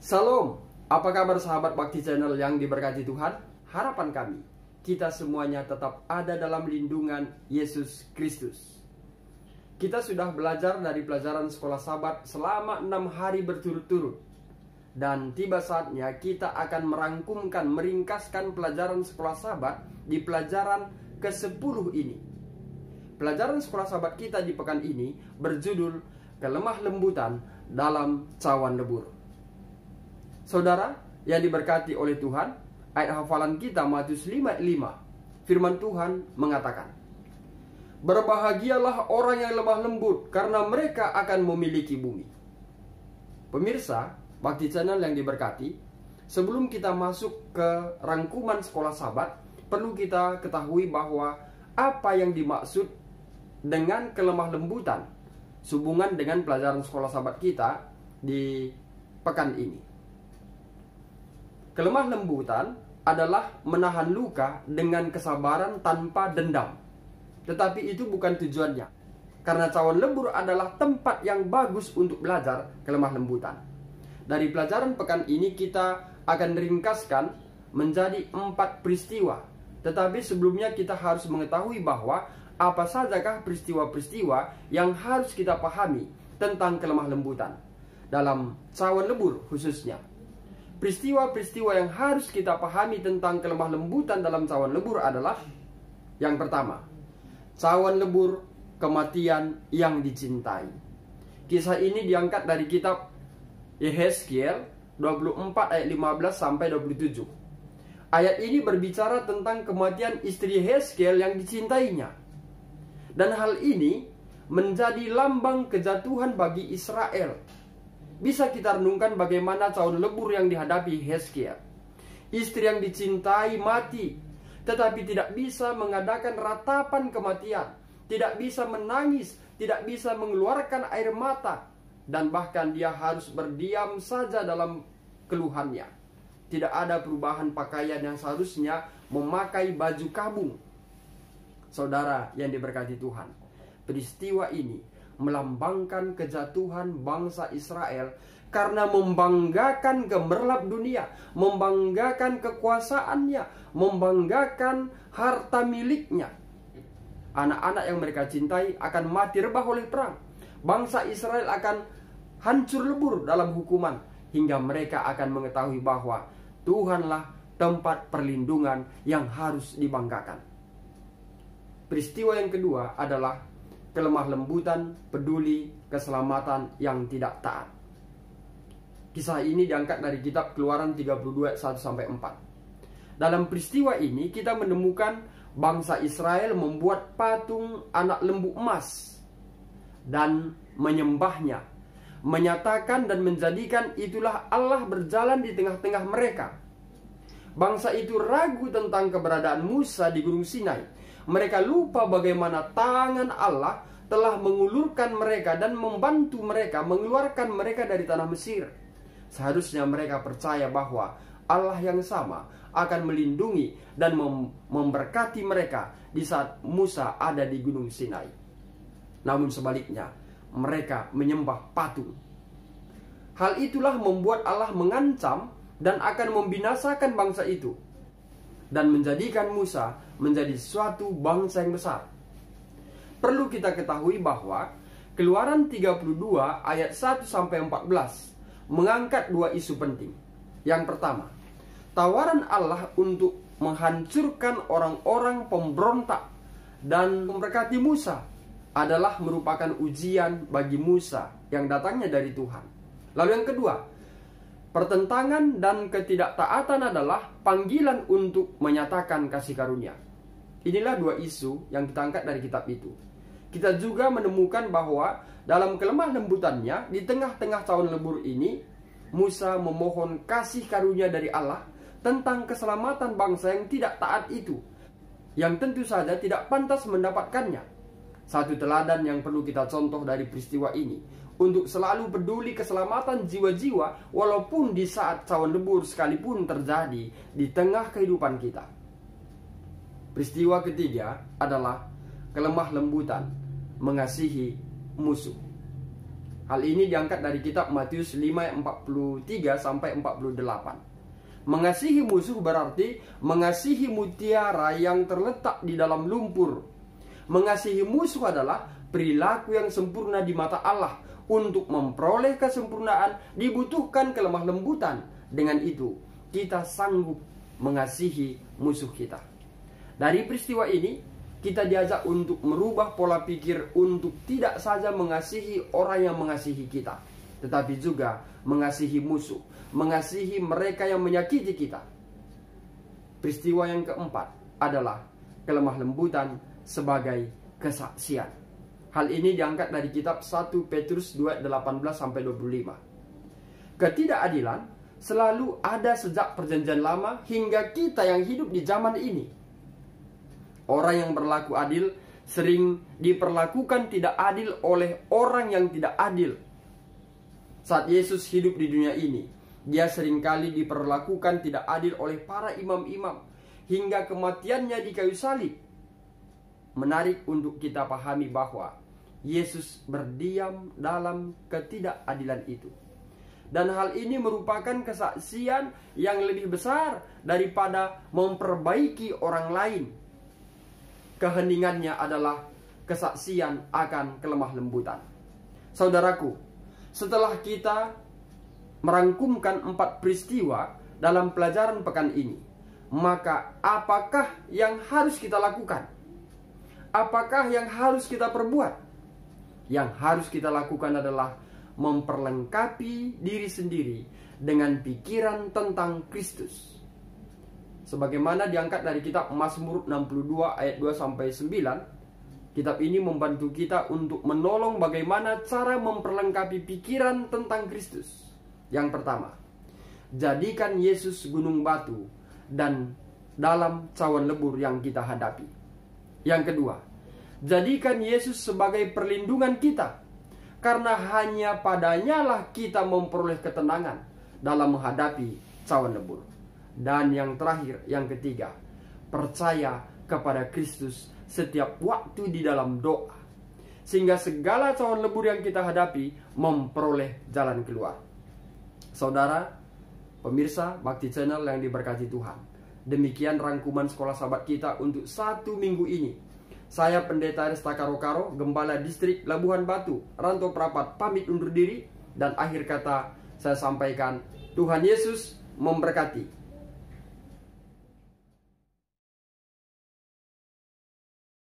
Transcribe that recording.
Salam, apa kabar sahabat Bakti Channel yang diberkati Tuhan? Harapan kami, kita semuanya tetap ada dalam lindungan Yesus Kristus. Kita sudah belajar dari pelajaran sekolah Sabat selama 6 hari berturut-turut. Dan tiba saatnya kita akan meringkaskan pelajaran sekolah Sabat di pelajaran ke-10 ini. Pelajaran sekolah Sabat kita di pekan ini berjudul Kelemah Lembutan dalam Cawan Lebur. Saudara yang diberkati oleh Tuhan, ayat hafalan kita Matius 5:5. Firman Tuhan mengatakan, "Berbahagialah orang yang lemah lembut, karena mereka akan memiliki bumi." Pemirsa Bakti Channel yang diberkati, sebelum kita masuk ke rangkuman sekolah Sabat, perlu kita ketahui bahwa apa yang dimaksud dengan kelemah lembutan sehubungan dengan pelajaran sekolah Sabat kita di pekan ini. Kelemah lembutan adalah menahan luka dengan kesabaran tanpa dendam. Tetapi itu bukan tujuannya. Karena cawan lebur adalah tempat yang bagus untuk belajar kelemah lembutan. Dari pelajaran pekan ini kita akan ringkaskan menjadi 4 peristiwa. Tetapi sebelumnya kita harus mengetahui bahwa apa sajakah peristiwa-peristiwa yang harus kita pahami tentang kelemah lembutan dalam cawan lebur khususnya. Peristiwa-peristiwa yang harus kita pahami tentang kelemah lembutan dalam cawan lebur adalah: yang pertama, cawan lebur kematian yang dicintai. Kisah ini diangkat dari kitab Yehezkiel 24 ayat 15 sampai 27. Ayat ini berbicara tentang kematian istri Yehezkiel yang dicintainya. Dan hal ini menjadi lambang kejatuhan bagi Israel. Bisa kita renungkan bagaimana cawan lebur yang dihadapi Yehezkiel. Istri yang dicintai mati, tetapi tidak bisa mengadakan ratapan kematian, tidak bisa menangis, tidak bisa mengeluarkan air mata, dan bahkan dia harus berdiam saja dalam keluhannya. Tidak ada perubahan pakaian yang seharusnya memakai baju kabung. Saudara yang diberkati Tuhan, peristiwa ini melambangkan kejatuhan bangsa Israel karena membanggakan gemerlap dunia, membanggakan kekuasaannya, membanggakan harta miliknya. Anak-anak yang mereka cintai akan mati rebah oleh perang. Bangsa Israel akan hancur lebur dalam hukuman, hingga mereka akan mengetahui bahwa Tuhanlah tempat perlindungan yang harus dibanggakan. Peristiwa yang kedua adalah kelemah lembutan, peduli, keselamatan yang tidak taat. Kisah ini diangkat dari kitab Keluaran 32 1-4. Dalam peristiwa ini kita menemukan bangsa Israel membuat patung anak lembu emas dan menyembahnya, menyatakan dan menjadikan itulah Allah berjalan di tengah-tengah mereka. Bangsa itu ragu tentang keberadaan Musa di Gunung Sinai. Mereka lupa bagaimana tangan Allah telah mengulurkan mereka dan membantu mereka mengeluarkan mereka dari tanah Mesir. Seharusnya mereka percaya bahwa Allah yang sama akan melindungi dan memberkati mereka di saat Musa ada di Gunung Sinai. Namun sebaliknya, mereka menyembah patung. Hal itulah membuat Allah mengancam dan akan membinasakan bangsa itu dan menjadikan Musa menjadi suatu bangsa yang besar. Perlu kita ketahui bahwa Keluaran 32 ayat 1-14 mengangkat 2 isu penting. Yang pertama, tawaran Allah untuk menghancurkan orang-orang pemberontak dan memberkati Musa adalah merupakan ujian bagi Musa yang datangnya dari Tuhan. Lalu yang kedua, pertentangan dan ketidaktaatan adalah panggilan untuk menyatakan kasih karunia. Inilah 2 isu yang kita angkat dari kitab itu. Kita juga menemukan bahwa dalam kelemah lembutannya, di tengah-tengah cawan lebur ini, Musa memohon kasih karunia dari Allah tentang keselamatan bangsa yang tidak taat itu, yang tentu saja tidak pantas mendapatkannya. Satu teladan yang perlu kita contoh dari peristiwa ini, untuk selalu peduli keselamatan jiwa-jiwa walaupun di saat cawan lebur sekalipun terjadi di tengah kehidupan kita. Peristiwa ketiga adalah kelemah lembutan mengasihi musuh. Hal ini diangkat dari kitab Matius 5 ayat 43 sampai 48. Mengasihi musuh berarti mengasihi mutiara yang terletak di dalam lumpur. Mengasihi musuh adalah perilaku yang sempurna di mata Allah. Untuk memperoleh kesempurnaan dibutuhkan kelemah lembutan. Dengan itu kita sanggup mengasihi musuh kita. Dari peristiwa ini kita diajak untuk merubah pola pikir untuk tidak saja mengasihi orang yang mengasihi kita, tetapi juga mengasihi musuh, mengasihi mereka yang menyakiti kita. Peristiwa yang keempat adalah kelemah lembutan sebagai kesaksian. Hal ini diangkat dari kitab 1 Petrus 2 18-25. Ketidakadilan selalu ada sejak perjanjian lama hingga kita yang hidup di zaman ini. Orang yang berlaku adil sering diperlakukan tidak adil oleh orang yang tidak adil. Saat Yesus hidup di dunia ini, dia seringkali diperlakukan tidak adil oleh para imam-imam hingga kematiannya di kayu salib. Menarik untuk kita pahami bahwa Yesus berdiam dalam ketidakadilan itu. Dan hal ini merupakan kesaksian yang lebih besar daripada memperbaiki orang lain. Keheningannya adalah kesaksian akan kelemah lembutan. Saudaraku, setelah kita merangkumkan 4 peristiwa dalam pelajaran pekan ini, maka apakah yang harus kita lakukan? Apakah yang harus kita perbuat? Yang harus kita lakukan adalah memperlengkapi diri sendiri dengan pikiran tentang Kristus. Sebagaimana diangkat dari kitab Mazmur 62 ayat 2-9, kitab ini membantu kita untuk menolong bagaimana cara memperlengkapi pikiran tentang Kristus. Yang pertama, jadikan Yesus gunung batu dan dalam cawan lebur yang kita hadapi. Yang kedua, jadikan Yesus sebagai perlindungan kita, karena hanya padanya lah kita memperoleh ketenangan dalam menghadapi cawan lebur. Dan yang terakhir, yang ketiga, percaya kepada Kristus setiap waktu di dalam doa, sehingga segala cawan lebur yang kita hadapi memperoleh jalan keluar. Saudara, pemirsa Bakti Channel yang diberkati Tuhan, demikian rangkuman sekolah sahabat kita untuk 1 minggu ini. Saya Pendeta Resta Karo-Karo, Gembala Distrik Labuhan Batu, Rantau Prapat, pamit undur diri. Dan akhir kata saya sampaikan, Tuhan Yesus memberkati.